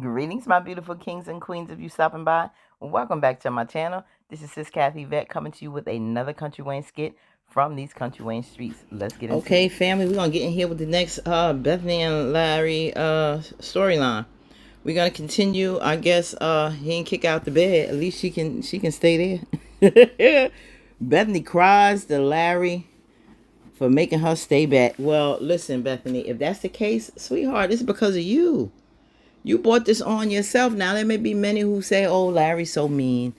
Greetings, my beautiful kings and queens, of you stopping by. Welcome back to my channel. This is Sis Kathy Vet coming to you with another Country Wayne skit from these Country Wayne streets. Let's get into it. Okay, family, we're going to get in here with the next Bethany and Larry storyline. We're going to continue. I guess he didn't kick out the bed. At least she can stay there. Bethany cries to Larry for making her stay back. Well, listen, Bethany, if that's the case, sweetheart, it's because of you. You brought this on yourself. Now, there may be many who say, oh, Larry's so mean.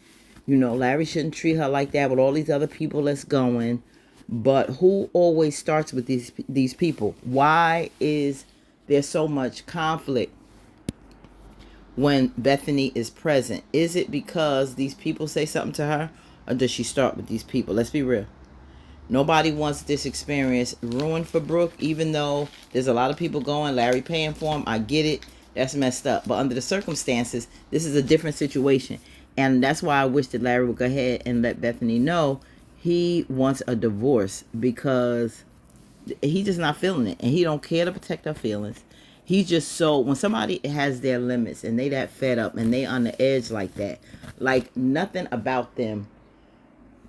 Larry shouldn't treat her like that with all these other people that's going. But who always starts with these people? Why is there so much conflict when Bethany is present? Is it because these people say something to her? Or does she start with these people? Let's be real. Nobody wants this experience ruined for Brooke, even though there's a lot of people going, Larry paying for him. I get it. That's messed up. But under the circumstances, this is a different situation. And that's why I wish that Larry would go ahead and let Bethany know he wants a divorce, because he's just not feeling it. And he don't care to protect her feelings. He's just so, when somebody has their limits and they that fed up and they on the edge like that, like nothing about them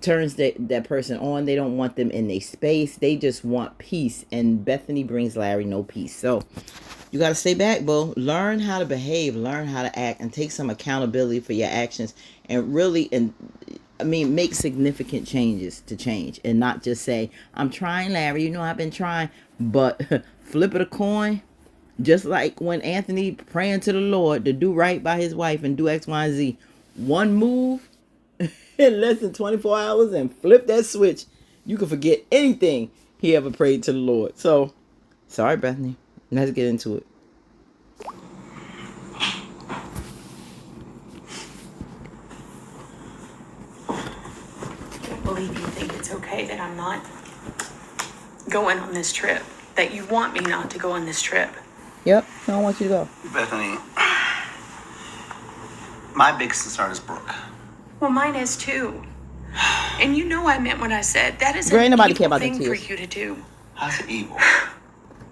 turns that person on. They don't want them in their space. They just want peace. And Bethany brings Larry no peace. So you got to stay back, boo. Learn how to behave. Learn how to act. And take some accountability for your actions. And really, make significant changes to change. And not just say, I'm trying, Larry. I've been trying. But flip it a coin. Just like when Anthony praying to the Lord to do right by his wife and do X, Y, and Z. One move in less than 24 hours and flip that switch, you can forget anything he ever prayed to the Lord. So, sorry, Bethany. Let's get into it. I can't believe you think it's okay that I'm not going on this trip, that you want me not to go on this trip. Yep, I don't want you to go. Bethany, my biggest concern is Brooke. Well, mine is too. And you know I meant what I said. That is Girl, ain't an nobody care evil about the thing for tears. you to do. How's it evil?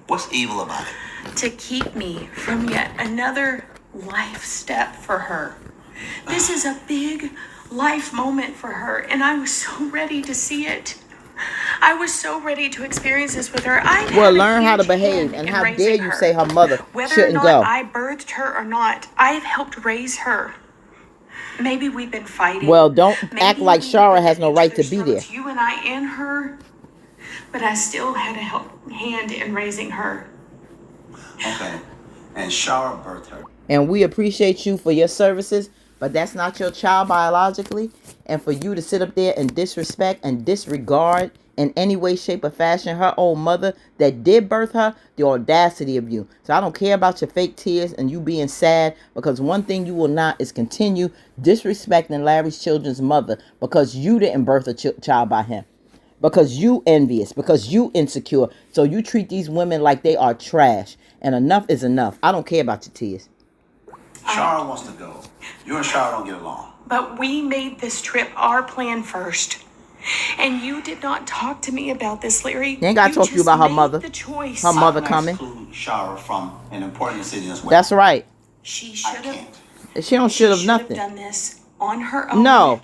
What's evil about it? To keep me from yet another life step for her. This is a big life moment for her, and I was so ready to see it. I was so ready to experience this with her. Well, learn how to behave, and how dare you say her mother shouldn't go. Whether or not I birthed her or not, I have helped raise her. Maybe we've been fighting. Well, don't act like Shara has no right to be there. You and I and her, but I still had a hand in raising her. Okay. And Shara birthed her. And we appreciate you for your services, but that's not your child biologically. And for you to sit up there and disrespect and disregard in any way, shape, or fashion her own mother that did birth her, the audacity of you. So I don't care about your fake tears and you being sad, because one thing you will not is continue disrespecting Larry's children's mother because you didn't birth a child by him. Because you envious, because you insecure. So you treat these women like they are trash. And enough is enough. I don't care about your tears. Shara wants to go. You and Shara don't get along. But we made this trip our plan first. And you did not talk to me about this, Larry. They ain't got to talk to you about her mother. The choice. Her mother I coming. exclude Shara from an important decision as well. That's right. She should have. She don't should have nothing. Done this on her own. No.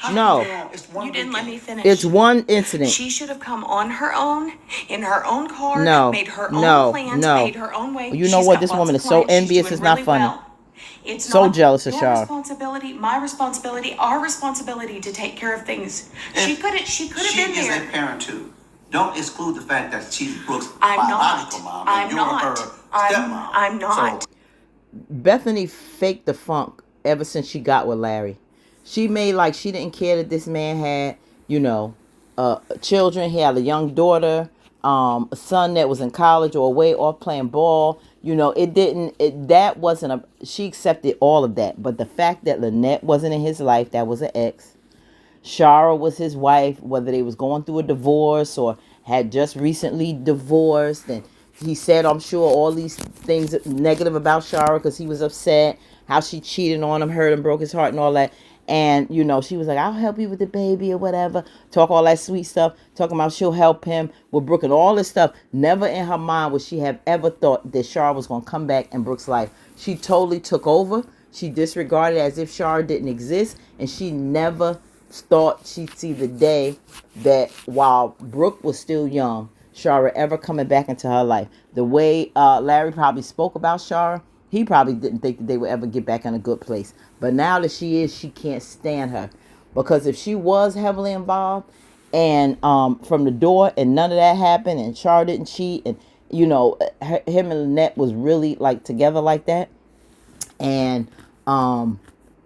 You didn't let me finish. It's one incident. She should have come on her own, in her own car, No. made her own plans, made her own way. You know She's what? got This lots woman of is so clients. She's envious. doing It's not really funny. well. It's So not jealous of your Shara. responsibility, my responsibility, our responsibility to take care of things. She could have been there. She is a parent too. Don't exclude the fact that she's Brooke's I'm biological not. mom and you're her stepmom. I'm not. So, Bethany faked the funk ever since she got with Larry. She made like she didn't care that this man had, children. He had a young daughter, a son that was in college or away off playing ball. That wasn't she accepted all of that. But the fact that Lynette wasn't in his life, that was an ex. Shara was his wife, whether they was going through a divorce or had just recently divorced. And he said, I'm sure, all these things negative about Shara because he was upset, how she cheated on him, hurt him, broke his heart and all that. And, she was like, I'll help you with the baby or whatever. Talk all that sweet stuff. Talking about she'll help him with Brooke and all this stuff. Never in her mind would she have ever thought that Shara was going to come back in Brooke's life. She totally took over. She disregarded it as if Shara didn't exist, and she never thought she'd see the day that while Brooke was still young, Shara ever coming back into her life. The way Larry probably spoke about Shara, he probably didn't think that they would ever get back in a good place. But now that she is, she can't stand her. Because if she was heavily involved and from the door and none of that happened and Shara didn't cheat and, you know, him and Lynette was really like together like that, and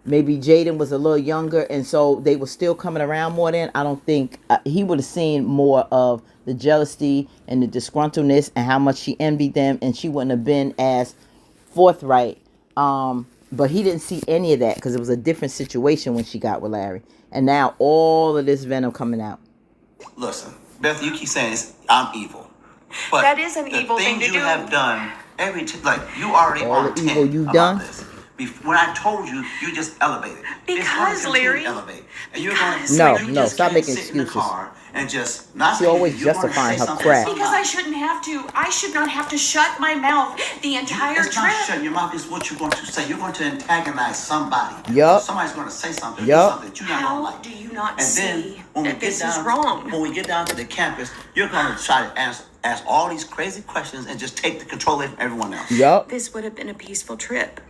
maybe Jaden was a little younger and so they were still coming around more then, I don't think he would have seen more of the jealousy and the disgruntledness and how much she envied them, and she wouldn't have been as forthright. But he didn't see any of that because it was a different situation when she got with Larry, and now all of this venom coming out. Listen, Beth, you keep saying I'm evil, but That is an evil thing to do. The things you have done, like you already All on the evil 10 you about done? this. When I told you, you just elevated. Because, Larry, elevate. And you're going because, to Larry, No, just stop can't making sit in the excuses. car and just not She say always anything. You're gonna justifying say her something crap. because I shouldn't have to. I should not have to shut my mouth the entire It's not trip. shutting your mouth. It's what you're going to say. You're going to antagonize somebody. Yup. So somebody's going to say something, do Yup. something that you're not going to How like. do you not And see then when we that get this down, is wrong? when we get down to the campus, you're going to try to ask all these crazy questions and just take the control away from everyone else. Yup. This would have been a peaceful trip.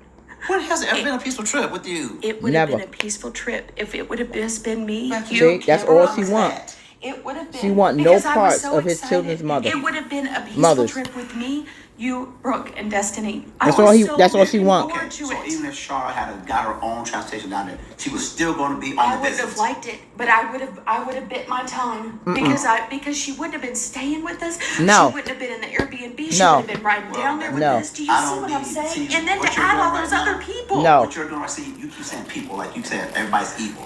When has it ever been a peaceful trip with you? It would have Never. been a peaceful trip if it would have just been me, Beth, you, See, that's Kimber, all she was want. that? It would have been. She want no because I was parts so of his excited. children's mother. It would have been a peaceful Mothers. trip with me, you, Brooke, and Destiny. That's I all was he- so that's all she looking want. forward Okay, to so it. even if Shara had got her own transportation down there, she was still going to be on I the would visit. have liked it, but I would have bit my tongue because she wouldn't have been staying with us. No. She wouldn't have been in the Airbnb. She No. would have been riding down there with No. us. Do you I see don't what I'm need- saying? see, And then what to you're add doing all right those now- other people. No. What you're doing, I see, you keep saying people, like you said, everybody's evil.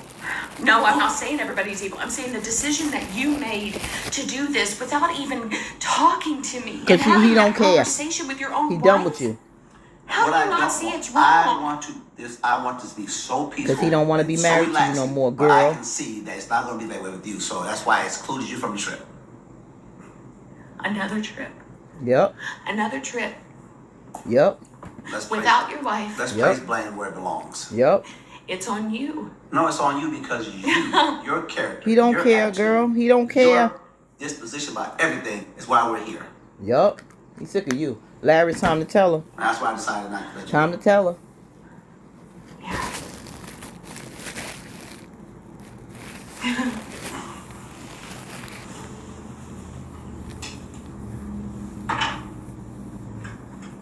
No, I'm not saying everybody's evil. I'm saying the decision that you made to do this without even talking to me. 'Cause and he having don't that care. Conversation with your own He wife. done with you. How What do I you don't not see want, it's wrong? I want this to be so peaceful. he don't wanna be and married to you no relaxing, more, but I girl. can see that it's not going to be that way with you, so that's why I excluded you from the trip. Another trip. Yep. Another trip Yep. Let's without place, your wife. let's Yep. place blame where it belongs. Yep. It's on you. No, it's on you because your character. He don't your care, attitude, girl. He don't care. Your disposition about everything is why we're here. Yup. He's sick of you. Larry, time to tell her. And that's why I decided not to let you. Time to tell her.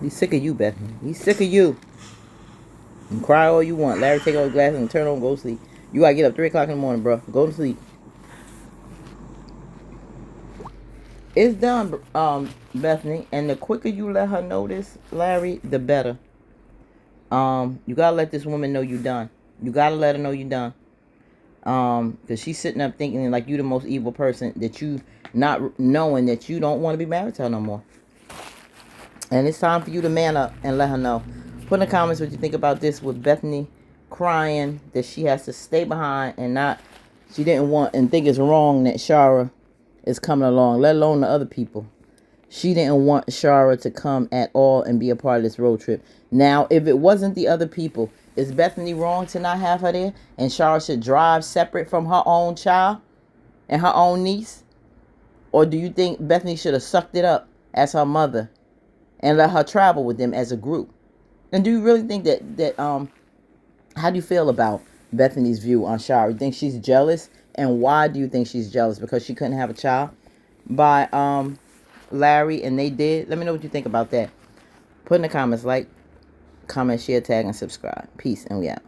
He's sick of you, Bethany. He's sick of you. You can cry all you want. Larry, take off his glasses and turn on, go to sleep. You gotta get up 3 o'clock in the morning, bro. Go to sleep. It's done, Bethany. And the quicker you let her know this, Larry, the better. You gotta let this woman know you done. You gotta let her know you done. Because she's sitting up thinking like you the most evil person, that you not knowing that you don't want to be married to her no more. And it's time for you to man up and let her know. Put in the comments what you think about this, with Bethany crying that she has to stay behind and not, she didn't want and think it's wrong that Shara is coming along, let alone the other people. She didn't want Shara to come at all and be a part of this road trip. Now, if it wasn't the other people, is Bethany wrong to not have her there? And Shara should drive separate from her own child and her own niece? Or do you think Bethany should have sucked it up as her mother and let her travel with them as a group? And do you really think that how do you feel about Bethany's view on Shara? You think she's jealous? And why do you think she's jealous? Because she couldn't have a child by Larry and they did? Let me know what you think about that. Put in the comments, like, comment, share, tag, and subscribe. Peace, and we out.